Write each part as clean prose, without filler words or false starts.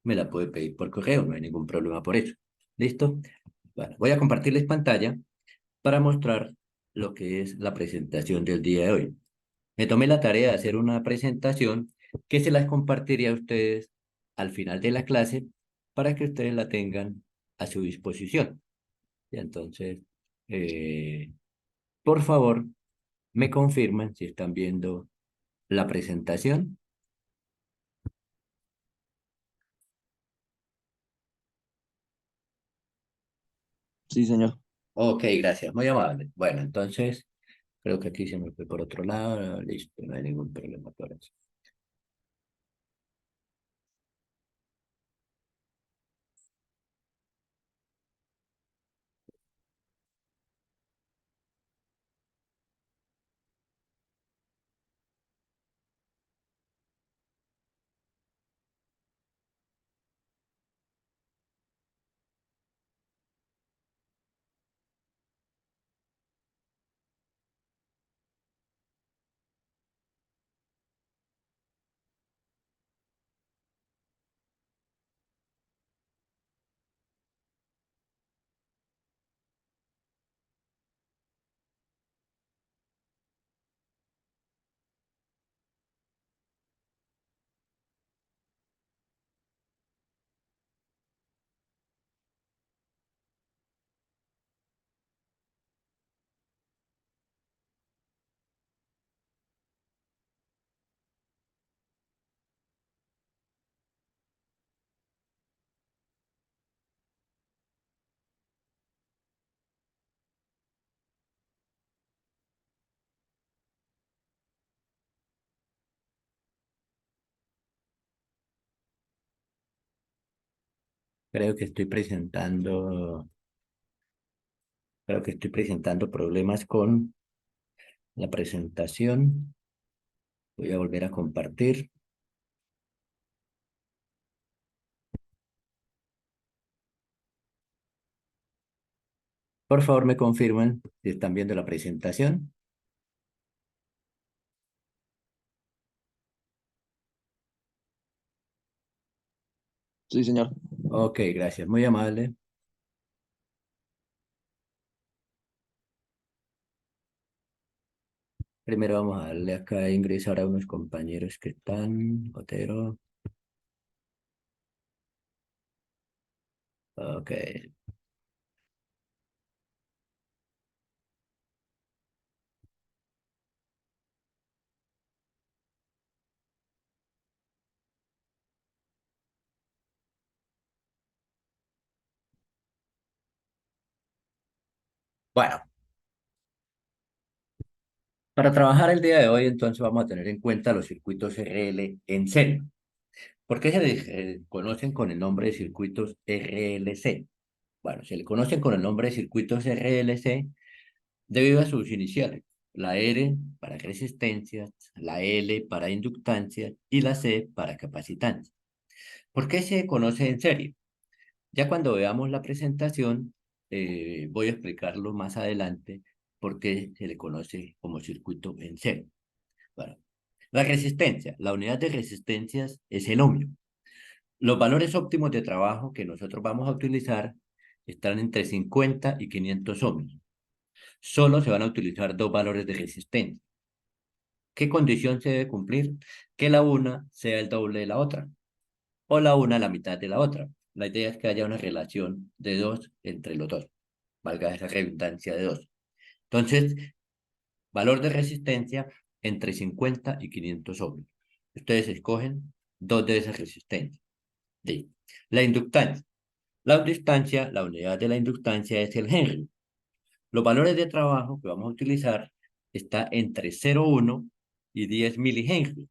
me la puede pedir por correo, no hay ningún problema por eso. ¿Listo? Bueno, voy a compartirles pantalla para mostrar lo que es la presentación del día de hoy. Me tomé la tarea de hacer una presentación que se las compartiría a ustedes al final de la clase para que ustedes la tengan a su disposición. Y entonces, eh, por favor, me confirman si están viendo la presentación. Sí, señor. Ok, gracias, muy amable. Bueno, entonces, creo que aquí se me fue por otro lado. Listo, no hay ningún problema por eso. Creo que estoy presentando, creo que estoy presentando problemas con la presentación. Voy a volver a compartir. Por favor, me confirman si están viendo la presentación. Sí, señor. Ok, gracias, muy amable. Primero vamos a darle acá a ingresar a unos compañeros que están. Otero. Ok. Bueno, para trabajar el día de hoy, entonces vamos a tener en cuenta los circuitos RL en serie. ¿Por qué se les conocen con el nombre de circuitos RLC? Bueno, se le conocen con el nombre de circuitos RLC debido a sus iniciales. La R para resistencias, la L para inductancia y la C para capacitancia. ¿Por qué se conoce en serie? Ya cuando veamos la presentación, voy a explicarlo más adelante por qué se le conoce como circuito en serie. Bueno, la resistencia, la unidad de resistencias es el ohmio. Los valores óptimos de trabajo que nosotros vamos a utilizar están entre 50 y 500 ohmios. Solo se van a utilizar dos valores de resistencia. ¿Qué condición se debe cumplir? Que la una sea el doble de la otra o la una la mitad de la otra. La idea es que haya una relación de dos entre los dos, valga esa redundancia de dos. Entonces, valor de resistencia entre 50 y 500 ohmios. Ustedes escogen dos de esas resistencias. D. La inductancia. La inductancia, la unidad de la inductancia es el Henry. Los valores de trabajo que vamos a utilizar está entre 0,1 y 10 milihenry.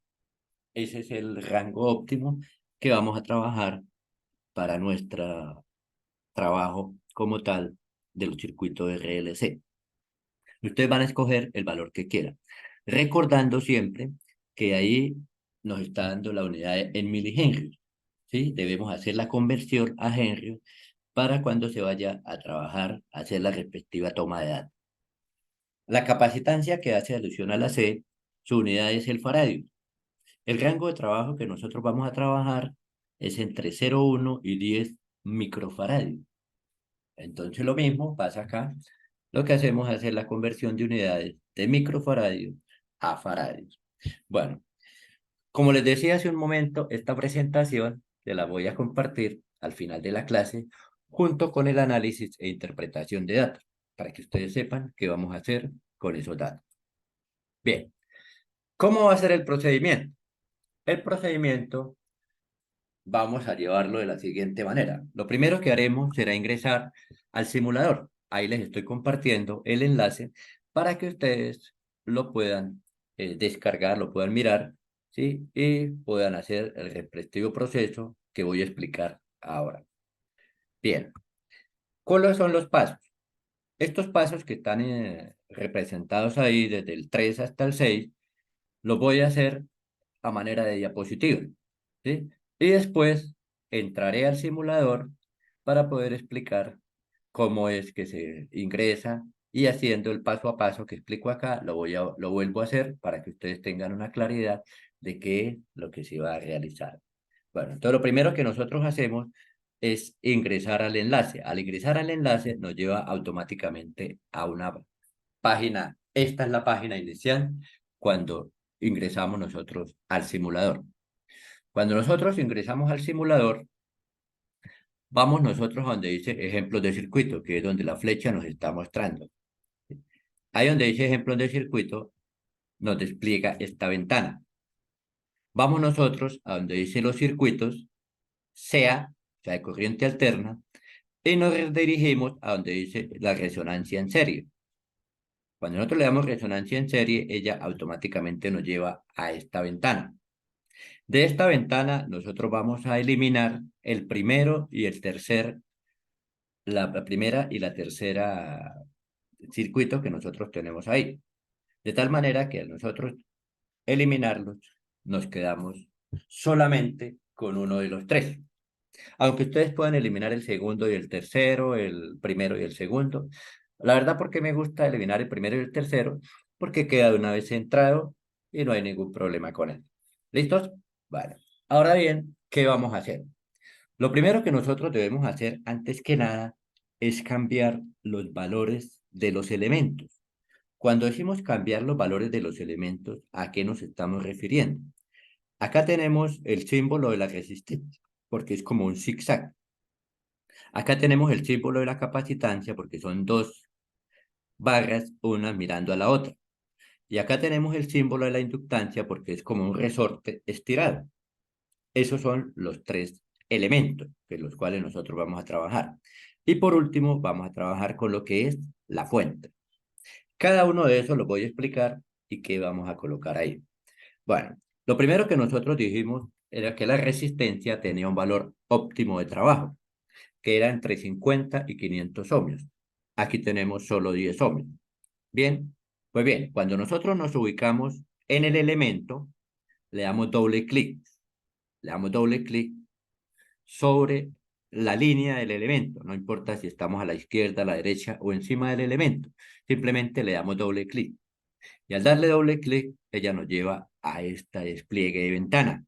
Ese es el rango óptimo que vamos a trabajar para nuestro trabajo como tal del circuito de RLC. Ustedes van a escoger el valor que quieran, recordando siempre que ahí nos está dando la unidad en milihenry, ¿sí? Debemos hacer la conversión a henry para cuando se vaya a trabajar, hacer la respectiva toma de datos. La capacitancia que hace alusión a la C, su unidad es el faradio. El rango de trabajo que nosotros vamos a trabajar es entre 0,1 y 10 microfaradios. Entonces lo mismo pasa acá. Lo que hacemos es hacer la conversión de unidades de microfaradios a faradios. Bueno, como les decía hace un momento, esta presentación se la voy a compartir al final de la clase junto con el análisis e interpretación de datos, para que ustedes sepan qué vamos a hacer con esos datos. Bien, ¿cómo va a ser el procedimiento? El procedimiento vamos a llevarlo de la siguiente manera. Lo primero que haremos será ingresar al simulador. Ahí les estoy compartiendo el enlace para que ustedes lo puedan descargar, lo puedan mirar, ¿sí? Y puedan hacer el respectivo proceso que voy a explicar ahora. Bien, ¿cuáles son los pasos? Estos pasos que están representados ahí desde el 3 hasta el 6, los voy a hacer a manera de diapositiva, ¿sí? Y después entraré al simulador para poder explicar cómo es que se ingresa y haciendo el paso a paso que explico acá, lo vuelvo a hacer para que ustedes tengan una claridad de qué es lo que se va a realizar. Bueno, entonces lo primero que nosotros hacemos es ingresar al enlace. Al ingresar al enlace nos lleva automáticamente a una página. Esta es la página inicial cuando ingresamos nosotros al simulador. Cuando nosotros ingresamos al simulador, vamos nosotros a donde dice ejemplos de circuito, que es donde la flecha nos está mostrando. Ahí donde dice ejemplos de circuito, nos despliega esta ventana. Vamos nosotros a donde dice los circuitos, o sea, de corriente alterna, y nos dirigimos a donde dice la resonancia en serie. Cuando nosotros le damos resonancia en serie, ella automáticamente nos lleva a esta ventana. De esta ventana, nosotros vamos a eliminar el primero y el tercer, la primera y la tercera circuito que nosotros tenemos ahí. De tal manera que al nosotros eliminarlos, nos quedamos solamente con uno de los tres. Aunque ustedes puedan eliminar el segundo y el tercero, el primero y el segundo. La verdad, porque me gusta eliminar el primero y el tercero, porque queda de una vez centrado y no hay ningún problema con él. ¿Listos? Vale. Ahora bien, ¿qué vamos a hacer? Lo primero que nosotros debemos hacer antes que nada es cambiar los valores de los elementos. Cuando decimos cambiar los valores de los elementos, ¿a qué nos estamos refiriendo? Acá tenemos el símbolo de la resistencia, porque es como un zigzag. Acá tenemos el símbolo de la capacitancia, porque son dos barras, una mirando a la otra. Y acá tenemos el símbolo de la inductancia, porque es como un resorte estirado. Esos son los tres elementos con los cuales nosotros vamos a trabajar. Y por último, vamos a trabajar con lo que es la fuente. Cada uno de esos lo voy a explicar y qué vamos a colocar ahí. Bueno, lo primero que nosotros dijimos era que la resistencia tenía un valor óptimo de trabajo, que era entre 50 y 500 ohmios. Aquí tenemos solo 10 ohmios. Bien, pues bien, cuando nosotros nos ubicamos en el elemento, le damos doble clic. Le damos doble clic sobre la línea del elemento. No importa si estamos a la izquierda, a la derecha o encima del elemento. Simplemente le damos doble clic. Y al darle doble clic, ella nos lleva a este despliegue de ventana.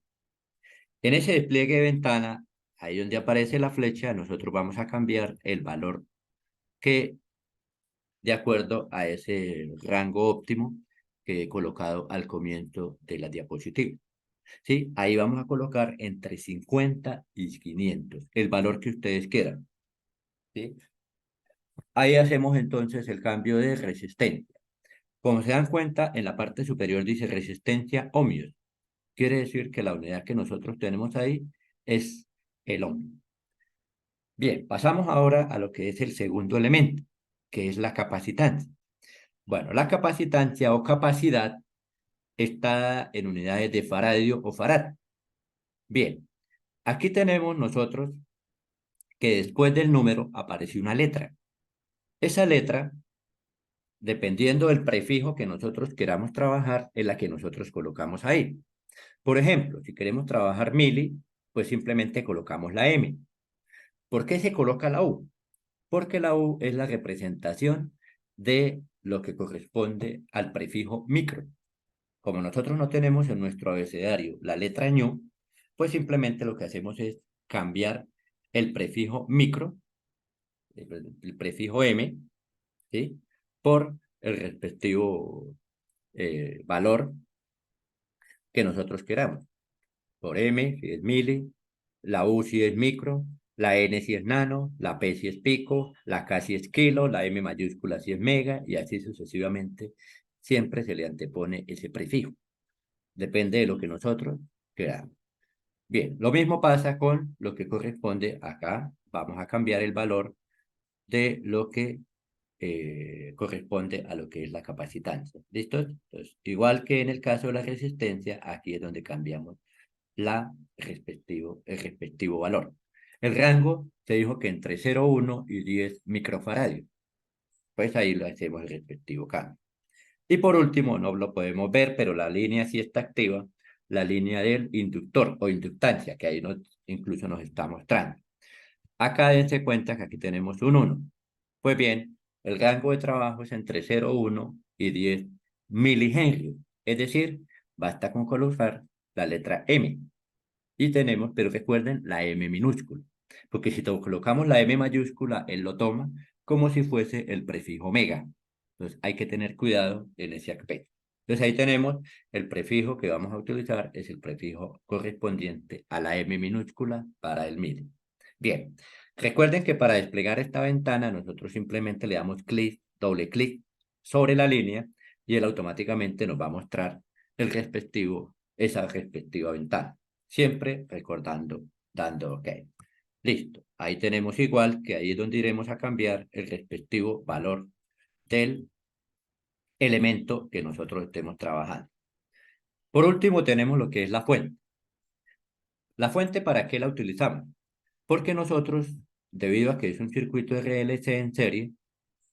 En ese despliegue de ventana, ahí donde aparece la flecha, nosotros vamos a cambiar el valor que, de acuerdo a ese rango óptimo que he colocado al comienzo de la diapositiva. ¿Sí? Ahí vamos a colocar entre 50 y 500, el valor que ustedes quieran. ¿Sí? Ahí hacemos entonces el cambio de resistencia. Como se dan cuenta, en la parte superior dice resistencia ohmios. Quiere decir que la unidad que nosotros tenemos ahí es el ohmio. Bien, pasamos ahora a lo que es el segundo elemento, que es la capacitancia. Bueno, la capacitancia o capacidad está en unidades de faradio o farad. Bien, aquí tenemos nosotros que después del número aparece una letra. Esa letra, dependiendo del prefijo que nosotros queramos trabajar, es la que nosotros colocamos ahí. Por ejemplo, si queremos trabajar mili, pues simplemente colocamos la M. ¿Por qué se coloca la U? Porque la U es la representación de lo que corresponde al prefijo micro. Como nosotros no tenemos en nuestro abecedario la letra ñu, pues simplemente lo que hacemos es cambiar el prefijo micro, el prefijo M, ¿sí? Por el respectivo valor que nosotros queramos. Por M si es mili, la U si es micro, la N si es nano, la P si es pico, la K si es kilo, la M mayúscula si es mega, y así sucesivamente. Siempre se le antepone ese prefijo. Depende de lo que nosotros queramos. Bien, lo mismo pasa con lo que corresponde acá. Vamos a cambiar el valor de lo que corresponde a lo que es la capacitancia. ¿Listo? Entonces, igual que en el caso de la resistencia, aquí es donde cambiamos el respectivo valor. El rango se dijo que entre 0,1 y 10 microfaradios. Pues ahí lo hacemos el respectivo cambio. Y por último, no lo podemos ver, pero la línea sí está activa, la línea del inductor o inductancia, que ahí incluso nos está mostrando. Acá dense cuenta que aquí tenemos un 1. Pues bien, el rango de trabajo es entre 0,1 y 10 milihenrios. Es decir, basta con colocar la letra M. Y tenemos, pero recuerden, la M minúscula. Porque si colocamos la M mayúscula, él lo toma como si fuese el prefijo mega. Entonces hay que tener cuidado en ese aspecto. Entonces ahí tenemos el prefijo que vamos a utilizar, es el prefijo correspondiente a la M minúscula para el MIDI. Bien, recuerden que para desplegar esta ventana nosotros simplemente le damos clic, doble clic sobre la línea y él automáticamente nos va a mostrar esa respectiva ventana. Siempre recordando, dando OK. Listo. Ahí tenemos igual que ahí es donde iremos a cambiar el respectivo valor del elemento que nosotros estemos trabajando. Por último, tenemos lo que es la fuente. ¿La fuente para qué la utilizamos? Porque nosotros, debido a que es un circuito RLC en serie,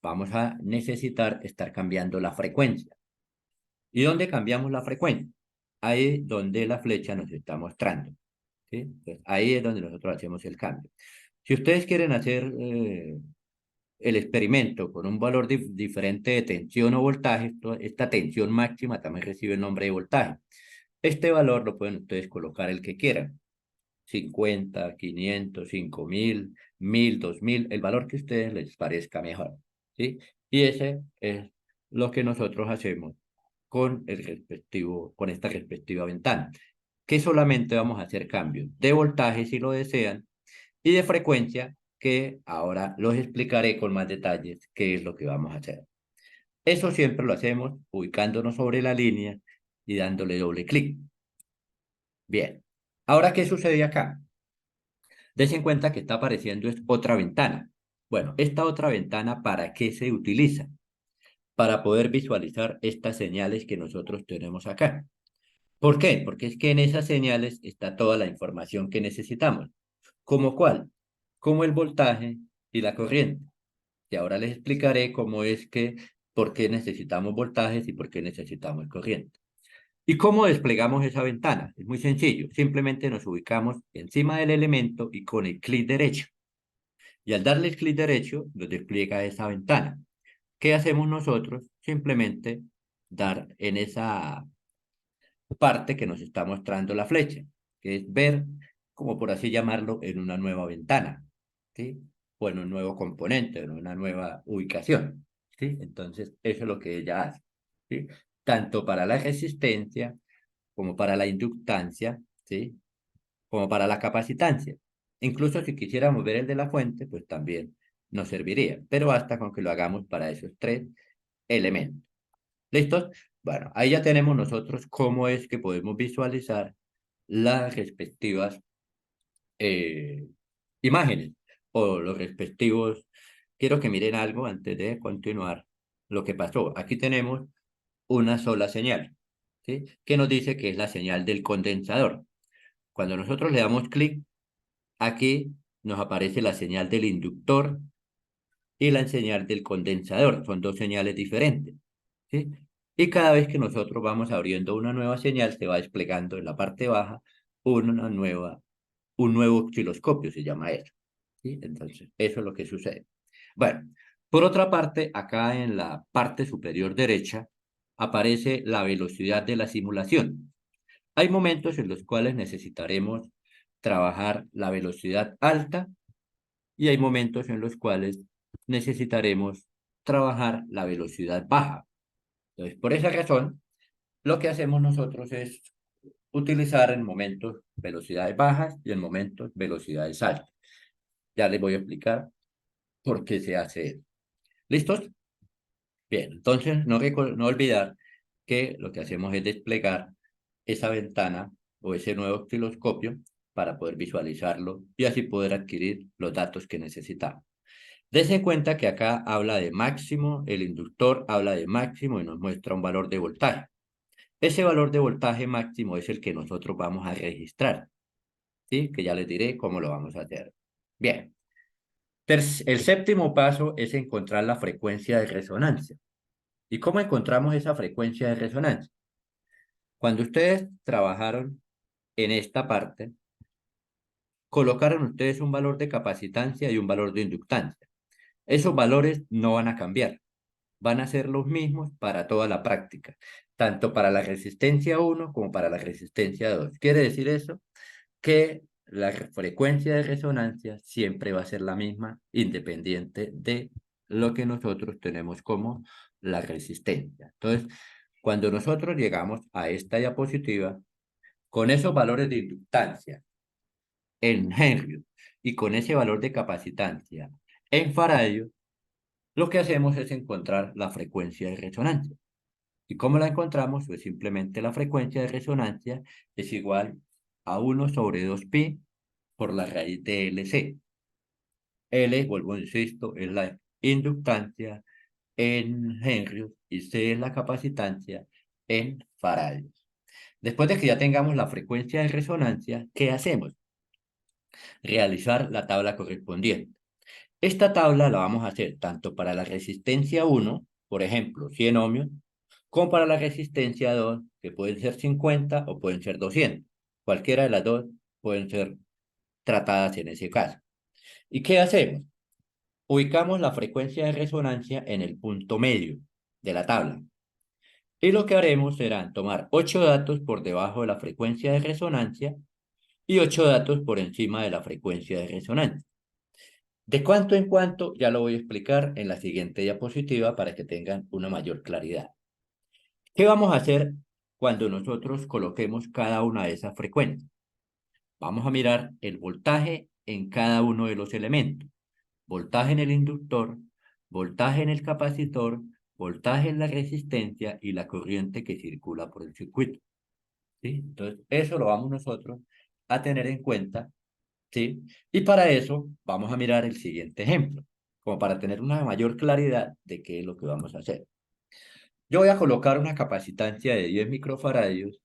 vamos a necesitar estar cambiando la frecuencia. ¿Y dónde cambiamos la frecuencia? Ahí donde la flecha nos está mostrando. ¿Sí? Entonces, ahí es donde nosotros hacemos el cambio. Si ustedes quieren hacer el experimento con un valor diferente de tensión o voltaje, esta tensión máxima también recibe el nombre de voltaje. Este valor lo pueden ustedes colocar el que quieran. 50, 500, 5000, 1000, 2000, el valor que a ustedes les parezca mejor. ¿Sí? Y ese es lo que nosotros hacemos con esta respectiva ventana, que solamente vamos a hacer cambios de voltaje si lo desean y de frecuencia, que ahora los explicaré con más detalles qué es lo que vamos a hacer. Eso siempre lo hacemos ubicándonos sobre la línea y dándole doble clic. Bien, ahora ¿qué sucede acá? Des en cuenta que está apareciendo es otra ventana. Bueno, esta otra ventana, ¿para qué se utiliza? Para poder visualizar estas señales que nosotros tenemos acá. ¿Por qué? Porque es que en esas señales está toda la información que necesitamos. ¿Cómo cuál? Como el voltaje y la corriente. Y ahora les explicaré por qué necesitamos voltajes y por qué necesitamos corriente. ¿Y cómo desplegamos esa ventana? Es muy sencillo. Simplemente nos ubicamos encima del elemento y con el clic derecho. Y al darle el clic derecho, nos despliega esa ventana. ¿Qué hacemos nosotros? Simplemente dar en esa parte que nos está mostrando la flecha, que es ver, como por así llamarlo, en una nueva ventana, ¿sí? O en un nuevo componente, en una nueva ubicación, ¿sí? Entonces, eso es lo que ella hace, ¿sí? Tanto para la resistencia, como para la inductancia, ¿sí? Como para la capacitancia. Incluso si quisiéramos ver el de la fuente, pues también nos serviría, pero basta con que lo hagamos para esos tres elementos. ¿Listos? Bueno, ahí ya tenemos nosotros cómo es que podemos visualizar las respectivas eh, imágenes o los respectivos. Quiero que miren algo antes de continuar lo que pasó. Aquí tenemos una sola señal, ¿sí? Que nos dice que es la señal del condensador. Cuando nosotros le damos clic, aquí nos aparece la señal del inductor y la señal del condensador. Son dos señales diferentes, ¿sí? Y cada vez que nosotros vamos abriendo una nueva señal, se va desplegando en la parte baja una nueva, un nuevo osciloscopio, se llama eso, ¿sí? Entonces, eso es lo que sucede. Bueno, por otra parte, acá en la parte superior derecha aparece la velocidad de la simulación. Hay momentos en los cuales necesitaremos trabajar la velocidad alta y hay momentos en los cuales necesitaremos trabajar la velocidad baja. Entonces, por esa razón, lo que hacemos nosotros es utilizar en momentos velocidades bajas y en momentos velocidades altas. Ya les voy a explicar por qué se hace eso. ¿Listos? Bien, entonces no olvidar que lo que hacemos es desplegar esa ventana o ese nuevo osciloscopio para poder visualizarlo y así poder adquirir los datos que necesitamos. Dese cuenta que acá habla de máximo, el inductor habla de máximo y nos muestra un valor de voltaje. Ese valor de voltaje máximo es el que nosotros vamos a registrar, ¿sí? Que ya les diré cómo lo vamos a hacer. Bien, el séptimo paso es encontrar la frecuencia de resonancia. ¿Y cómo encontramos esa frecuencia de resonancia? Cuando ustedes trabajaron en esta parte, colocaron ustedes un valor de capacitancia y un valor de inductancia. Esos valores no van a cambiar, van a ser los mismos para toda la práctica, tanto para la resistencia 1 como para la resistencia 2. Quiere decir eso que la frecuencia de resonancia siempre va a ser la misma, independiente de lo que nosotros tenemos como la resistencia. Entonces, cuando nosotros llegamos a esta diapositiva, con esos valores de inductancia en Henry y con ese valor de capacitancia en Faradio, lo que hacemos es encontrar la frecuencia de resonancia. ¿Y cómo la encontramos? Pues simplemente la frecuencia de resonancia es igual a 1 sobre 2pi por la raíz de LC. L, vuelvo insisto, es la inductancia en Henry y C es la capacitancia en Faraday. Después de que ya tengamos la frecuencia de resonancia, ¿qué hacemos? Realizar la tabla correspondiente. Esta tabla la vamos a hacer tanto para la resistencia 1, por ejemplo, 100 ohmios, como para la resistencia 2, que pueden ser 50 o pueden ser 200. Cualquiera de las dos pueden ser tratadas en ese caso. ¿Y qué hacemos? Ubicamos la frecuencia de resonancia en el punto medio de la tabla. Y lo que haremos será tomar 8 datos por debajo de la frecuencia de resonancia y 8 datos por encima de la frecuencia de resonancia. De cuánto en cuánto ya lo voy a explicar en la siguiente diapositiva para que tengan una mayor claridad. ¿Qué vamos a hacer cuando nosotros coloquemos cada una de esas frecuencias? Vamos a mirar el voltaje en cada uno de los elementos. Voltaje en el inductor, voltaje en el capacitor, voltaje en la resistencia y la corriente que circula por el circuito. ¿Sí? Entonces, eso lo vamos nosotros a tener en cuenta, ¿sí? Y para eso vamos a mirar el siguiente ejemplo, como para tener una mayor claridad de qué es lo que vamos a hacer. Yo voy a colocar una capacitancia de 10 microfaradios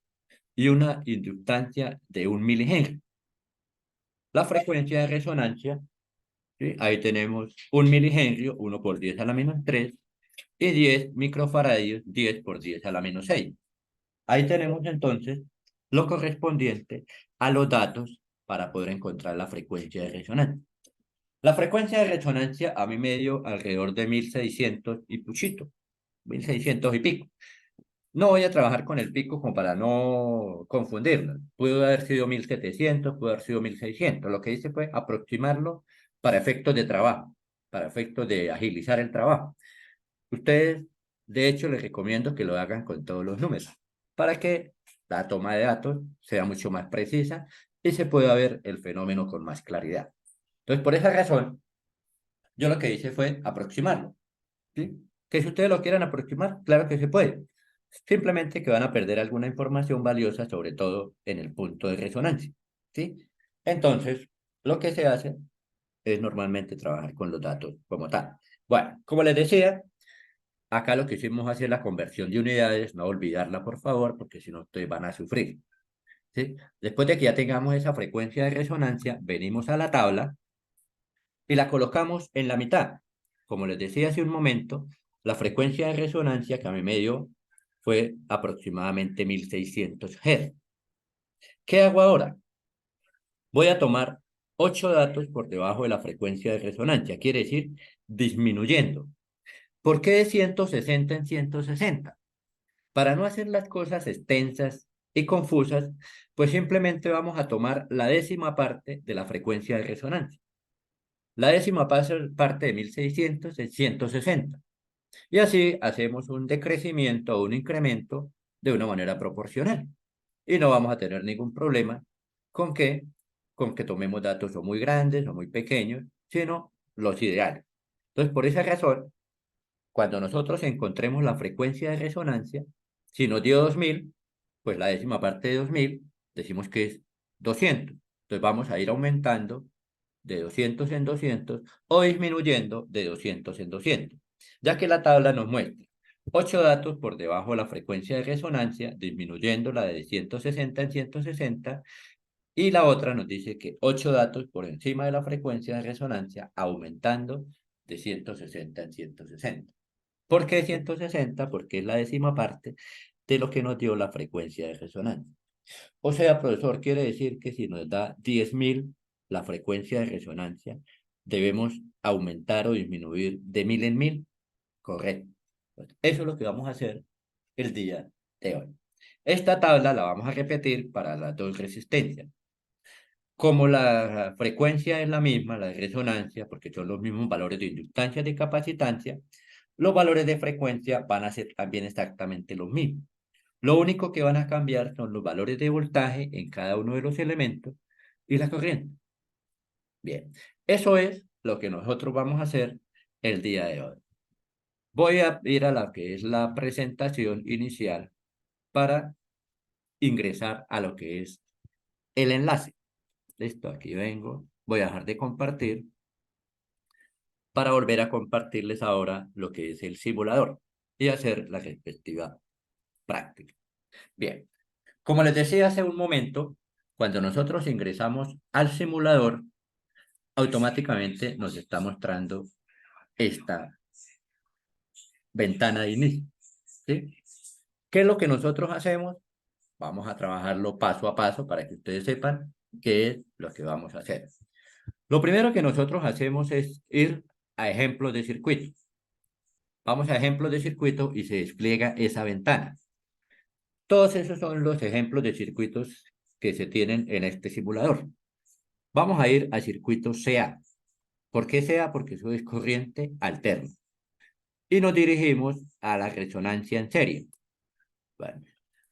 y una inductancia de 1 milihenry. La frecuencia de resonancia, ¿sí? Ahí tenemos 1 milihenry, 1 por 10 a la menos 3, y 10 microfaradios, 10 por 10 a la menos 6. Ahí tenemos entonces lo correspondiente a los datos para poder encontrar la frecuencia de resonancia. La frecuencia de resonancia a mí me dio alrededor de 1600 y puchito, 1600 y pico. No voy a trabajar con el pico como para no confundirlo. Pudo haber sido 1700, pudo haber sido 1600. Lo que hice fue aproximarlo para efectos de trabajo, para efectos de agilizar el trabajo. Ustedes, de hecho, les recomiendo que lo hagan con todos los números para que la toma de datos sea mucho más precisa y se pueda ver el fenómeno con más claridad. Entonces, por esa razón, yo lo que hice fue aproximarlo, ¿sí? Que si ustedes lo quieren aproximar, claro que se puede. Simplemente que van a perder alguna información valiosa, sobre todo en el punto de resonancia, ¿sí? Entonces, lo que se hace es normalmente trabajar con los datos como tal. Bueno, como les decía, acá lo que hicimos es hacer la conversión de unidades, no olvidarla por favor, porque si no ustedes van a sufrir, ¿sí? Después de que ya tengamos esa frecuencia de resonancia, venimos a la tabla y la colocamos en la mitad. Como les decía hace un momento, la frecuencia de resonancia que a mí me dio fue aproximadamente 1600 Hz. ¿Qué hago ahora? Voy a tomar 8 datos por debajo de la frecuencia de resonancia, quiere decir disminuyendo. ¿Por qué de 160 en 160? Para no hacer las cosas extensas y confusas, pues simplemente vamos a tomar la décima parte de la frecuencia de resonancia. La décima parte de 1600 es 160. Y así hacemos un decrecimiento o un incremento de una manera proporcional. Y no vamos a tener ningún problema con que, con que tomemos datos o muy grandes o muy pequeños, sino los ideales. Entonces, por esa razón, cuando nosotros encontremos la frecuencia de resonancia, si nos dio 2000, pues la décima parte de 2000 decimos que es 200. Entonces vamos a ir aumentando de 200 en 200 o disminuyendo de 200 en 200, ya que la tabla nos muestra 8 datos por debajo de la frecuencia de resonancia, disminuyendo la de 160 en 160, y la otra nos dice que 8 datos por encima de la frecuencia de resonancia, aumentando de 160 en 160. ¿Por qué 160? Porque es la décima parte de lo que nos dio la frecuencia de resonancia. O sea, profesor, quiere decir que si nos da 10.000 la frecuencia de resonancia, debemos aumentar o disminuir de 1000 en 1000. Correcto. Pues eso es lo que vamos a hacer el día de hoy. Esta tabla la vamos a repetir para las dos resistencias. Como la frecuencia es la misma, la de resonancia, porque son los mismos valores de inductancia y de capacitancia, los valores de frecuencia van a ser también exactamente los mismos. Lo único que van a cambiar son los valores de voltaje en cada uno de los elementos y la corriente. Bien, eso es lo que nosotros vamos a hacer el día de hoy. Voy a ir a la que es la presentación inicial para ingresar a lo que es el enlace. Listo, aquí vengo. Voy a dejar de compartir para volver a compartirles ahora lo que es el simulador y hacer la respectiva práctica. Bien, como les decía hace un momento, cuando nosotros ingresamos al simulador, automáticamente nos está mostrando esta ventana de inicio. ¿Sí? ¿Qué es lo que nosotros hacemos? Vamos a trabajarlo paso a paso para que ustedes sepan qué es lo que vamos a hacer. Lo primero que nosotros hacemos es ir a ejemplos de circuito. Vamos a ejemplos de circuito y se despliega esa ventana. Todos esos son los ejemplos de circuitos que se tienen en este simulador. Vamos a ir al circuito CA. ¿Por qué CA? Porque eso es corriente alterna. Y nos dirigimos a la resonancia en serie. Bueno,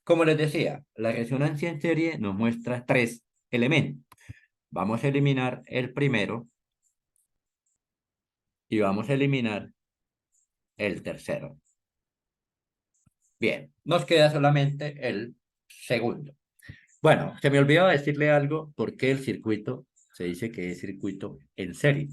como les decía, la resonancia en serie nos muestra tres elementos. Vamos a eliminar el primero y vamos a eliminar el tercero. Bien, nos queda solamente el segundo. Bueno, se me olvidaba decirle algo, ¿por qué el circuito se dice que es circuito en serie?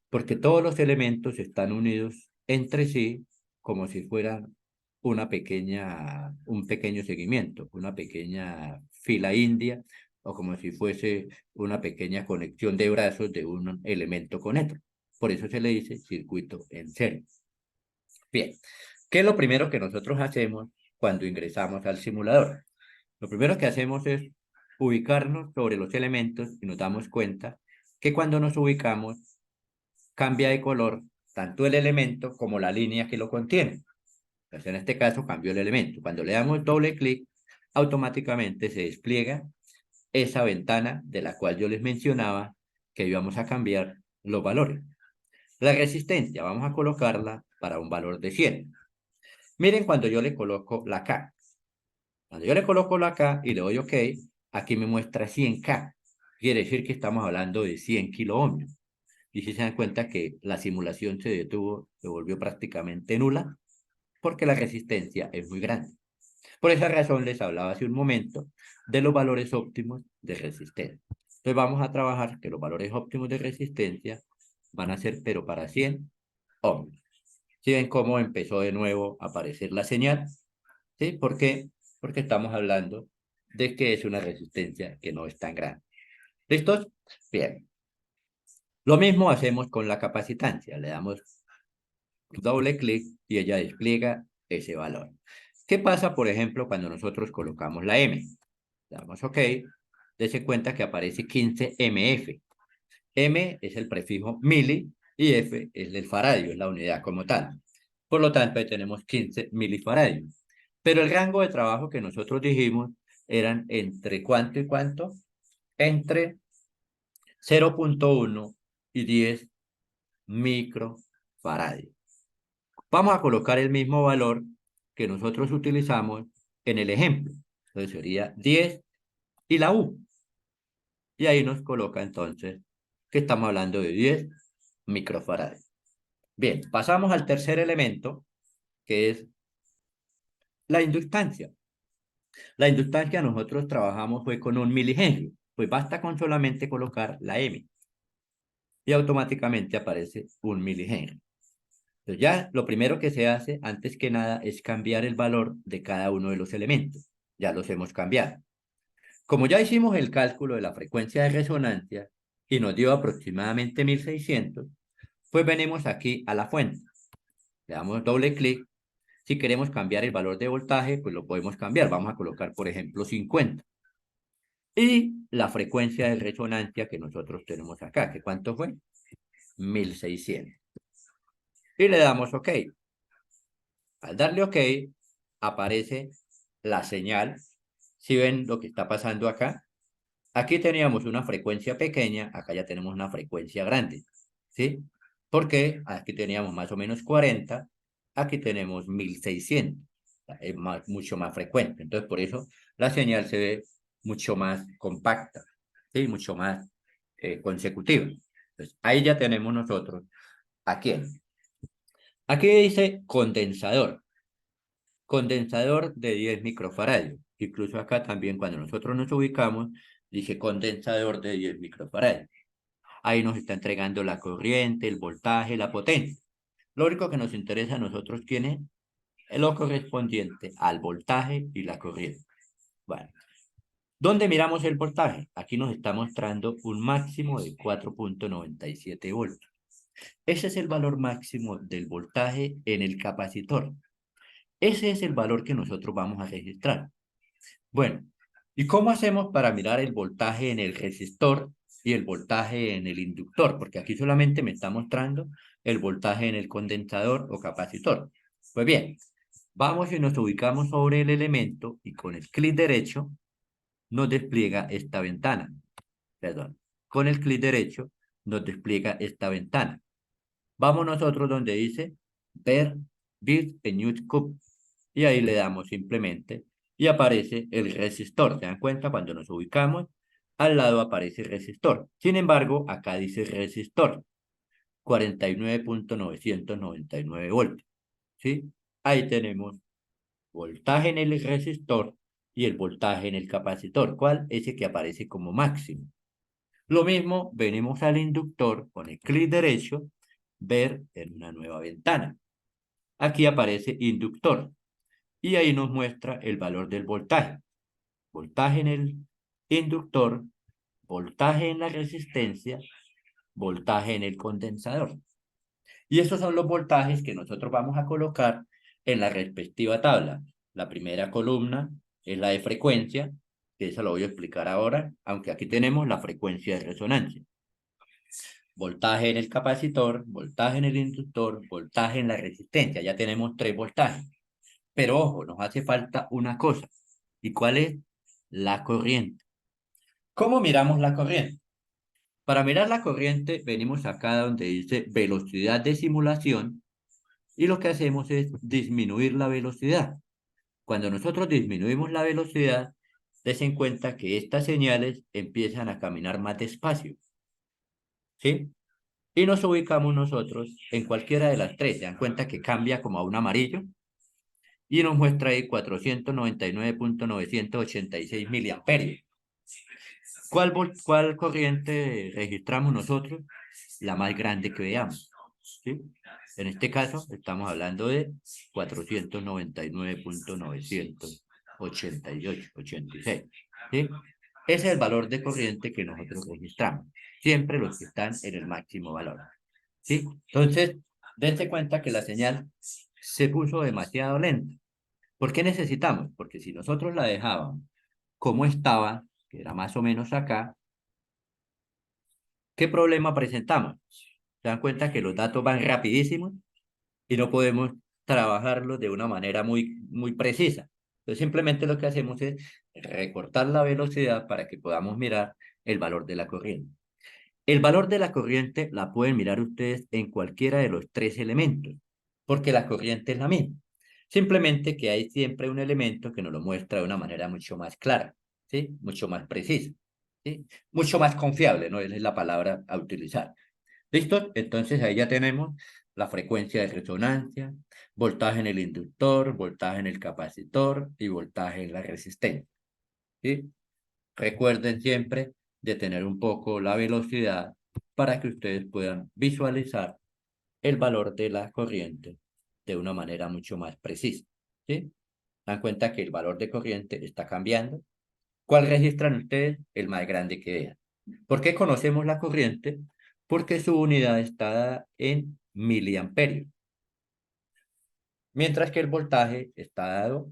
Porque todos los elementos están unidos entre sí como si fueran un pequeño seguimiento, una pequeña fila india, o como si fuese una pequeña conexión de brazos de un elemento con otro. Por eso se le dice circuito en serie. Bien, ¿qué es lo primero que nosotros hacemos cuando ingresamos al simulador? Lo primero que hacemos es ubicarnos sobre los elementos y nos damos cuenta que cuando nos ubicamos cambia de color tanto el elemento como la línea que lo contiene. Entonces, en este caso cambió el elemento. Cuando le damos doble clic, automáticamente se despliega esa ventana de la cual yo les mencionaba que íbamos a cambiar los valores. La resistencia vamos a colocarla para un valor de 100. Miren cuando yo le coloco la K. Cuando yo le coloco la K y le doy OK, aquí me muestra 100K. Quiere decir que estamos hablando de 100 kiloohmios. Y si se dan cuenta que la simulación se detuvo, se volvió prácticamente nula, porque la resistencia es muy grande. Por esa razón les hablaba hace un momento de los valores óptimos de resistencia. Entonces vamos a trabajar que los valores óptimos de resistencia van a ser pero para 100 ohmios. ¿Sí ven cómo empezó de nuevo a aparecer la señal? ¿Sí? ¿Por qué? Porque estamos hablando de que es una resistencia que no es tan grande. ¿Listos? Bien. Lo mismo hacemos con la capacitancia. Le damos doble clic y ella despliega ese valor. ¿Qué pasa, por ejemplo, cuando nosotros colocamos la M? Le damos OK. Dese cuenta que aparece 15 MF. M es el prefijo mili y F es el faradio, es la unidad como tal. Por lo tanto, ahí tenemos 15 milifaradios. Pero el rango de trabajo que nosotros dijimos eran entre ¿cuánto y cuánto? Entre 0,1 y 10 microfarads. Vamos a colocar el mismo valor que nosotros utilizamos en el ejemplo. Entonces sería 10 y la U. Y ahí nos coloca entonces que estamos hablando de 10 microfarads. Bien, pasamos al tercer elemento, que es la inductancia. La inductancia nosotros trabajamos fue con 1 milihenry. Pues basta con solamente colocar la M y automáticamente aparece 1 milihenry. Entonces ya lo primero que se hace antes que nada es cambiar el valor de cada uno de los elementos. Ya los hemos cambiado. Como ya hicimos el cálculo de la frecuencia de resonancia y nos dio aproximadamente 1600, pues venimos aquí a la fuente. Le damos doble clic. Si queremos cambiar el valor de voltaje, pues lo podemos cambiar. Vamos a colocar, por ejemplo, 50. Y la frecuencia de resonancia que nosotros tenemos acá, que ¿cuánto fue? 1600. Y le damos OK. Al darle OK, aparece la señal. Si ven lo que está pasando acá, aquí teníamos una frecuencia pequeña, acá ya tenemos una frecuencia grande, ¿sí? Porque aquí teníamos más o menos 40, aquí tenemos 1600, es mucho más frecuente. Entonces, por eso la señal se ve mucho más compacta, ¿sí? Mucho más consecutiva. Entonces, ahí ya tenemos nosotros, ¿a quién? Aquí dice condensador. Condensador de 10 microfarads. Incluso acá también cuando nosotros nos ubicamos, dice condensador de 10 microfarads. Ahí nos está entregando la corriente, el voltaje, la potencia. Lo único que nos interesa a nosotros tiene lo correspondiente al voltaje y la corriente. Bueno, ¿dónde miramos el voltaje? Aquí nos está mostrando un máximo de 4,97 voltios. Ese es el valor máximo del voltaje en el capacitor. Ese es el valor que nosotros vamos a registrar. Bueno, ¿y cómo hacemos para mirar el voltaje en el resistor y el voltaje en el inductor? Porque aquí solamente me está mostrando el voltaje en el condensador o capacitor. Pues bien, vamos y nos ubicamos sobre el elemento y con el clic derecho nos despliega esta ventana. Perdón, con el clic derecho nos despliega esta ventana. Vamos nosotros donde dice ver bit en YouTube y ahí le damos simplemente y aparece el resistor. ¿Se dan cuenta? Cuando nos ubicamos, al lado aparece resistor. Sin embargo, acá dice resistor, 49,999 voltios. ¿Sí? Ahí tenemos voltaje en el resistor y el voltaje en el capacitor. ¿Cuál? Ese que aparece como máximo. Lo mismo, venimos al inductor con el clic derecho, ver en una nueva ventana. Aquí aparece inductor y ahí nos muestra el valor del voltaje. Voltaje en el inductor, voltaje en la resistencia, voltaje en el condensador. Y esos son los voltajes que nosotros vamos a colocar en la respectiva tabla. La primera columna es la de frecuencia, que eso lo voy a explicar ahora, aunque aquí tenemos la frecuencia de resonancia. Voltaje en el capacitor, voltaje en el inductor, voltaje en la resistencia. Ya tenemos 3 voltajes. Pero ojo, nos hace falta una cosa. ¿Y cuál es? La corriente. ¿Cómo miramos la corriente? Para mirar la corriente, venimos acá donde dice velocidad de simulación y lo que hacemos es disminuir la velocidad. Cuando nosotros disminuimos la velocidad, des en cuenta que estas señales empiezan a caminar más despacio, ¿sí? Y nos ubicamos nosotros en cualquiera de las tres. Se dan cuenta que cambia como a un amarillo y nos muestra ahí 499,986 miliamperios. ¿Cuál corriente registramos nosotros? La más grande que veamos, ¿sí? En este caso, estamos hablando de 499,986, ¿sí? Ese es el valor de corriente que nosotros registramos. Siempre los que están en el máximo valor, ¿sí? Entonces, dense cuenta que la señal se puso demasiado lenta. ¿Por qué necesitamos? Porque si nosotros la dejábamos como estaba, que era más o menos acá, ¿qué problema presentamos? Se dan cuenta que los datos van rapidísimos y no podemos trabajarlos de una manera muy precisa. Entonces simplemente lo que hacemos es recortar la velocidad para que podamos mirar el valor de la corriente. El valor de la corriente la pueden mirar ustedes en cualquiera de los tres elementos, porque la corriente es la misma. Simplemente que hay siempre un elemento que nos lo muestra de una manera mucho más clara, ¿sí? Mucho más precisa, ¿sí? Mucho más confiable, ¿no? Esa es la palabra a utilizar. ¿Listo? Entonces ahí ya tenemos la frecuencia de resonancia, voltaje en el inductor, voltaje en el capacitor y voltaje en la resistencia, ¿sí? Recuerden siempre de tener un poco la velocidad para que ustedes puedan visualizar el valor de la corriente de una manera mucho más precisa, ¿sí? Dan cuenta que el valor de corriente está cambiando. ¿Cuál registran ustedes? El más grande que vean. ¿Por qué conocemos la corriente? Porque su unidad está dada en miliamperios, mientras que el voltaje está dado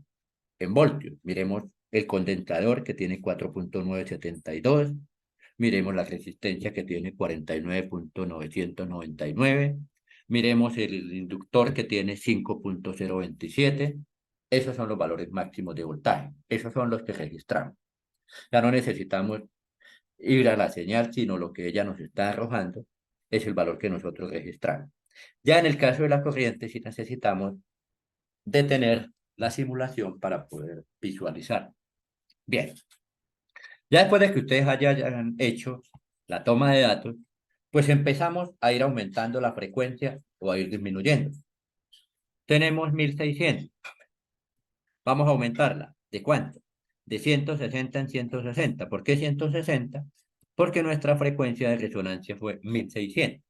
en voltios. Miremos el condensador que tiene 4.972. Miremos la resistencia que tiene 49.999. Miremos el inductor que tiene 5.027. Esos son los valores máximos de voltaje. Esos son los que registramos. Ya no necesitamos ir a la señal, sino lo que ella nos está arrojando es el valor que nosotros registramos. Ya en el caso de la corriente, sí necesitamos detener la simulación para poder visualizar. Bien, ya después de que ustedes hayan hecho la toma de datos, pues empezamos a ir aumentando la frecuencia o a ir disminuyendo. Tenemos 1600. Vamos a aumentarla. ¿De cuánto? De 160 en 160. ¿Por qué 160? Porque nuestra frecuencia de resonancia fue 1600.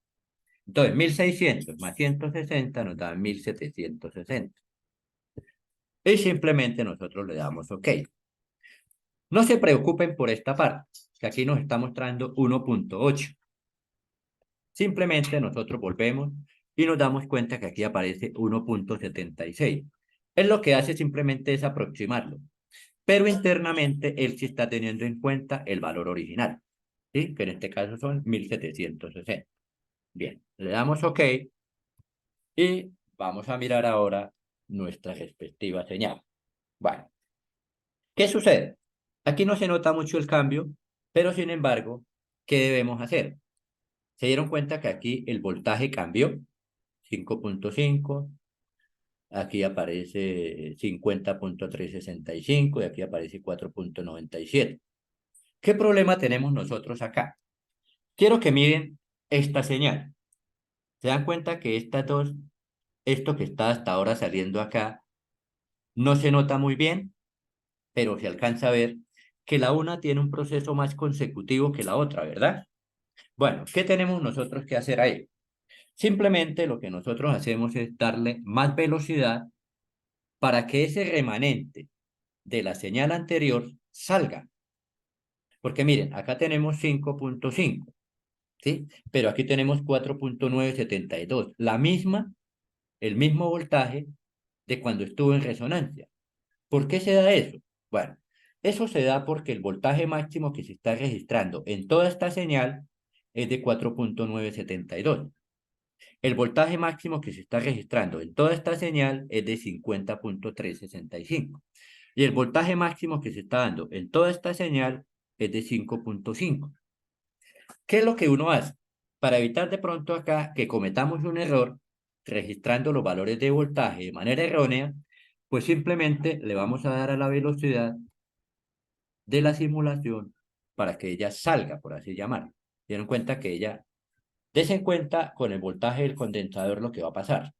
Entonces, 1600 más 160 nos da 1760. Y simplemente nosotros le damos OK. No se preocupen por esta parte, que aquí nos está mostrando 1.8. Simplemente nosotros volvemos y nos damos cuenta que aquí aparece 1.76. Él lo que hace simplemente es aproximarlo, pero internamente él sí está teniendo en cuenta el valor original, ¿sí? Que en este caso son 1760. Bien, le damos OK y vamos a mirar ahora nuestra respectiva señal. Bueno, ¿qué sucede? Aquí no se nota mucho el cambio, pero sin embargo, ¿qué debemos hacer? ¿Se dieron cuenta que aquí el voltaje cambió? 5.5, aquí aparece 50.365 y aquí aparece 4.97. ¿Qué problema tenemos nosotros acá? Quiero que miren esta señal. ¿Se dan cuenta que estas dos, esto que está hasta ahora saliendo acá, no se nota muy bien, pero se alcanza a ver que la una tiene un proceso más consecutivo que la otra, ¿verdad? Bueno, ¿qué tenemos nosotros que hacer ahí? Simplemente lo que nosotros hacemos es darle más velocidad para que ese remanente de la señal anterior salga. Porque miren, acá tenemos 5.5, ¿sí? Pero aquí tenemos 4.972, el mismo voltaje de cuando estuvo en resonancia. ¿Por qué se da eso? Bueno, eso se da porque el voltaje máximo que se está registrando en toda esta señal es de 4.972. El voltaje máximo que se está registrando en toda esta señal es de 50.365. Y el voltaje máximo que se está dando en toda esta señal es de 5.5. ¿Qué es lo que uno hace? Para evitar de pronto acá que cometamos un error registrando los valores de voltaje de manera errónea, pues simplemente le vamos a dar a la velocidad de la simulación para que ella salga, por así llamarlo. Dieron cuenta que ella, des en cuenta con el voltaje del condensador lo que va a pasar.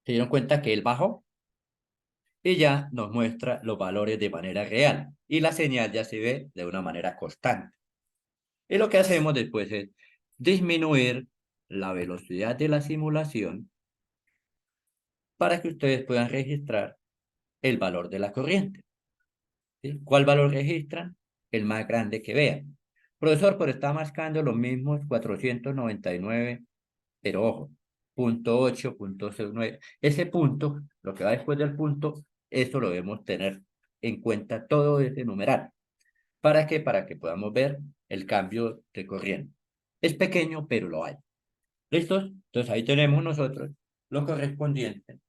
Se dieron cuenta que él bajó y ya nos muestra los valores de manera real y la señal ya se ve de una manera constante. Y lo que hacemos después es disminuir la velocidad de la simulación para que ustedes puedan registrar el valor de la corriente. ¿Sí? ¿Cuál valor registran? El más grande que vean. Profesor, pero está marcando los mismos 499, pero ojo, punto 8, punto 09. Ese punto, lo que va después del punto, eso lo debemos tener en cuenta todo ese numeral. ¿Para qué? Para que podamos ver el cambio de corriente. Es pequeño, pero lo hay. ¿Listos? Entonces ahí tenemos nosotros lo correspondiente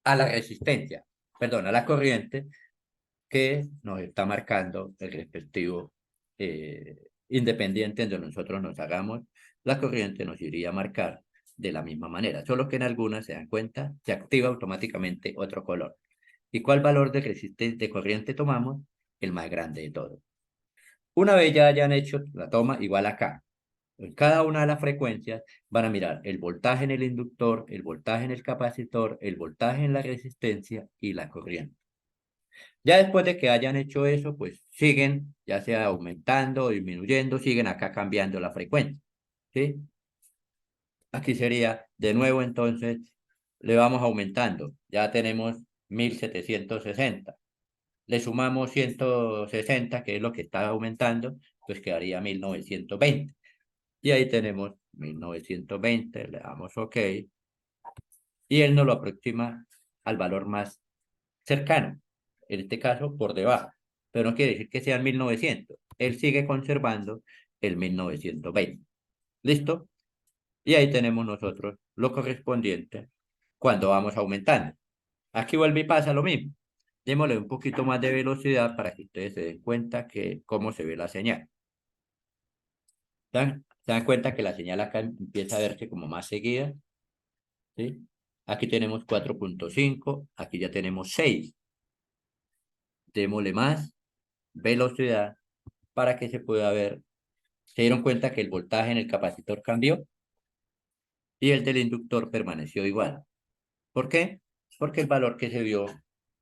a la resistencia. perdón, a la corriente que nos está marcando el respectivo independiente donde nosotros nos hagamos, la corriente nos iría a marcar de la misma manera, solo que en algunas se dan cuenta, se activa automáticamente otro color. ¿Y cuál valor de resistencia de corriente tomamos? El más grande de todos. Una vez ya hayan hecho la toma, igual acá, en cada una de las frecuencias van a mirar el voltaje en el inductor, el voltaje en el capacitor, el voltaje en la resistencia y la corriente. Ya después de que hayan hecho eso, pues siguen, ya sea aumentando o disminuyendo, siguen acá cambiando la frecuencia, ¿sí? Aquí sería, de nuevo entonces, le vamos aumentando. Ya tenemos 1760. Le sumamos 160, que es lo que está aumentando, pues quedaría 1920. Y ahí tenemos 1920, le damos OK, y él nos lo aproxima al valor más cercano, en este caso por debajo, pero no quiere decir que sean 1900, él sigue conservando el 1920. ¿Listo? Y ahí tenemos nosotros lo correspondiente cuando vamos aumentando. Aquí vuelve y pasa lo mismo. Démosle un poquito más de velocidad para que ustedes se den cuenta que cómo se ve la señal. ¿Se dan cuenta que la señal acá empieza a verse como más seguida? ¿Sí? Aquí tenemos 4.5, aquí ya tenemos 6. Démosle más velocidad para que se pueda ver. Se dieron cuenta que el voltaje en el capacitor cambió y el del inductor permaneció igual. ¿Por qué? Porque el valor que se vio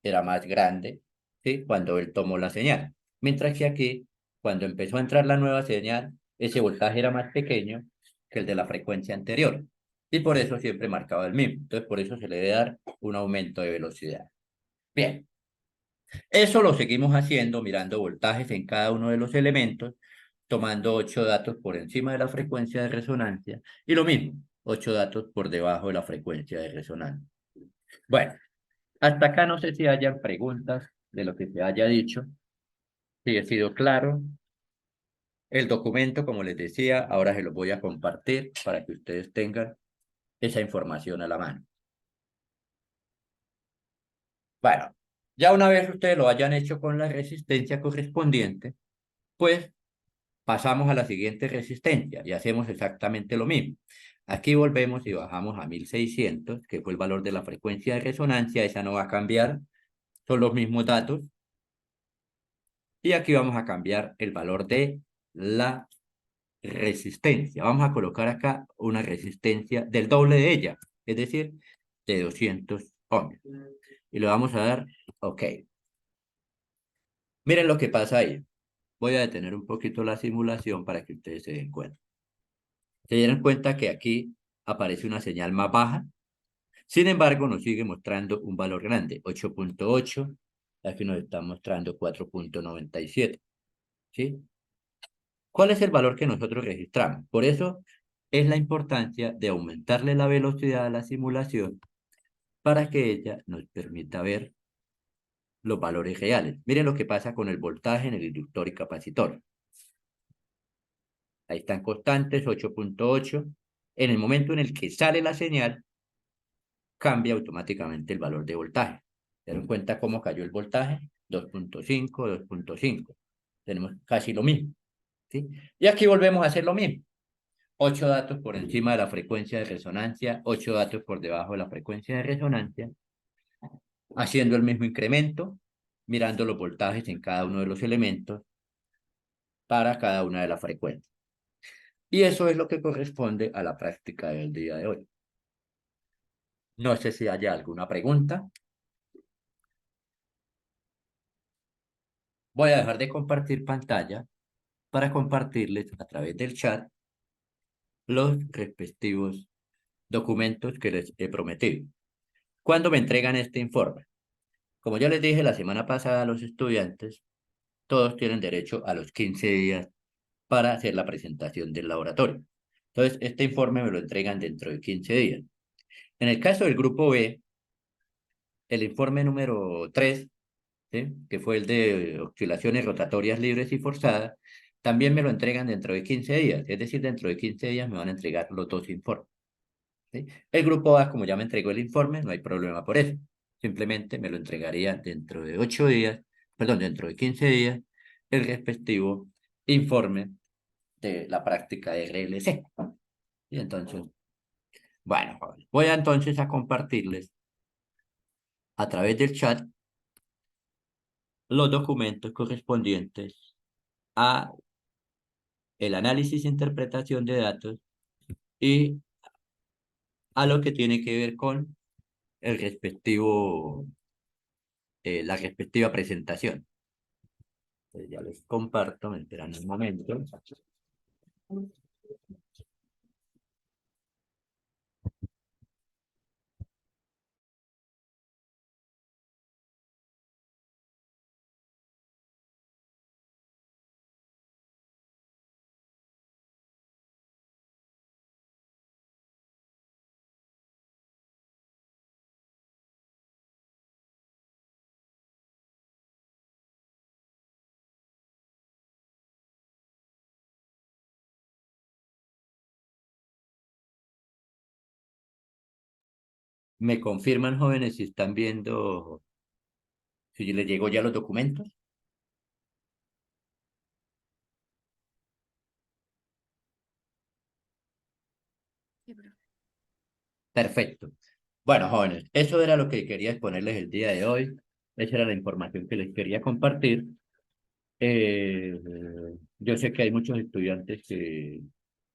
era más grande, ¿sí? Cuando él tomó la señal. Mientras que aquí, cuando empezó a entrar la nueva señal, ese voltaje era más pequeño que el de la frecuencia anterior. Y por eso siempre marcaba el mismo. Entonces, por eso se le debe dar un aumento de velocidad. Bien, eso lo seguimos haciendo mirando voltajes en cada uno de los elementos, tomando 8 datos por encima de la frecuencia de resonancia y lo mismo, 8 datos por debajo de la frecuencia de resonancia. Bueno, hasta acá no sé si hayan preguntas de lo que se haya dicho, si he sido claro. El documento, como les decía, ahora se lo voy a compartir para que ustedes tengan esa información a la mano. Bueno, ya una vez ustedes lo hayan hecho con la resistencia correspondiente, pues pasamos a la siguiente resistencia y hacemos exactamente lo mismo. Aquí volvemos y bajamos a 1600, que fue el valor de la frecuencia de resonancia. Esa no va a cambiar, son los mismos datos. Y aquí vamos a cambiar el valor de la resistencia. Vamos a colocar acá una resistencia del doble de ella, es decir, de 200 ohms. Y le vamos a dar OK. Miren lo que pasa ahí. Voy a detener un poquito la simulación para que ustedes se den cuenta. Se dieron cuenta que aquí aparece una señal más baja. Sin embargo, nos sigue mostrando un valor grande, 8.8. Aquí nos está mostrando 4.97. ¿Sí? ¿Cuál es el valor que nosotros registramos? Por eso es la importancia de aumentarle la velocidad a la simulación para que ella nos permita ver los valores reales. Miren lo que pasa con el voltaje en el inductor y capacitor. Ahí están constantes, 8.8. En el momento en el que sale la señal, cambia automáticamente el valor de voltaje. ¿Se dan cuenta cómo cayó el voltaje? 2.5, 2.5. Tenemos casi lo mismo. ¿Sí? Y aquí volvemos a hacer lo mismo. 8 datos por encima de la frecuencia de resonancia, 8 datos por debajo de la frecuencia de resonancia, haciendo el mismo incremento, mirando los voltajes en cada uno de los elementos para cada una de las frecuencias. Y eso es lo que corresponde a la práctica del día de hoy. No sé si haya alguna pregunta. Voy a dejar de compartir pantalla para compartirles a través del chat los respectivos documentos que les he prometido. ¿Cuándo me entregan este informe? Como ya les dije la semana pasada a los estudiantes, todos tienen derecho a los 15 días para hacer la presentación del laboratorio. Entonces, este informe me lo entregan dentro de 15 días. En el caso del grupo B, el informe número 3, ¿sí?, que fue el de oscilaciones rotatorias libres y forzadas, también me lo entregan dentro de 15 días. Es decir, dentro de 15 días me van a entregar los dos informes. ¿Sí? El grupo A, como ya me entregó el informe, no hay problema por eso. simplemente me lo entregaría dentro de 8 días, perdón, dentro de 15 días, el respectivo informe de la práctica RLC. Y entonces, bueno, jóvenes, voy a entonces a compartirles a través del chat los documentos correspondientes a el análisis e interpretación de datos y a lo que tiene que ver con el respectivo, la respectiva presentación. Entonces ya les comparto, me esperan un momento. Me confirman, jóvenes, si están viendo, si les llegó ya los documentos. Perfecto. Bueno, jóvenes, eso era lo que quería exponerles el día de hoy. Esa era la información que les quería compartir. Eh, yo sé que hay muchos estudiantes que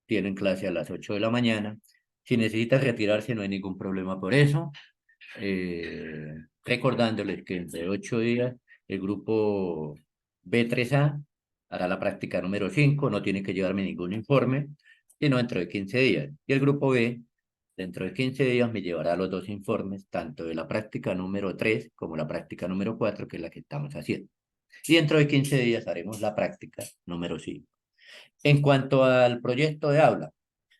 tienen clase a las 8 de la mañana. Si necesitan retirarse, no hay ningún problema por eso. Recordándoles que entre 8 días el grupo B3A hará la práctica número 5, no tiene que llevarme ningún informe, sino dentro de 15 días. Y el grupo B, dentro de 15 días, me llevará los dos informes, tanto de la práctica número 3 como la práctica número 4, que es la que estamos haciendo. Y dentro de 15 días haremos la práctica número 5. En cuanto al proyecto de aula,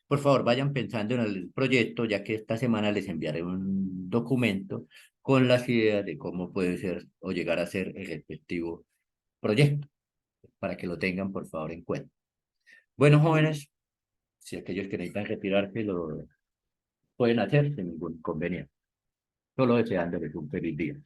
por favor, vayan pensando en el proyecto, ya que esta semana les enviaré un documento con las ideas de cómo puede ser o llegar a ser el respectivo proyecto, para que lo tengan, por favor, en cuenta. Bueno, jóvenes, si aquellos que necesitan retirarse lo pueden hacer sin ningún inconveniente. Solo deseándoles un feliz día.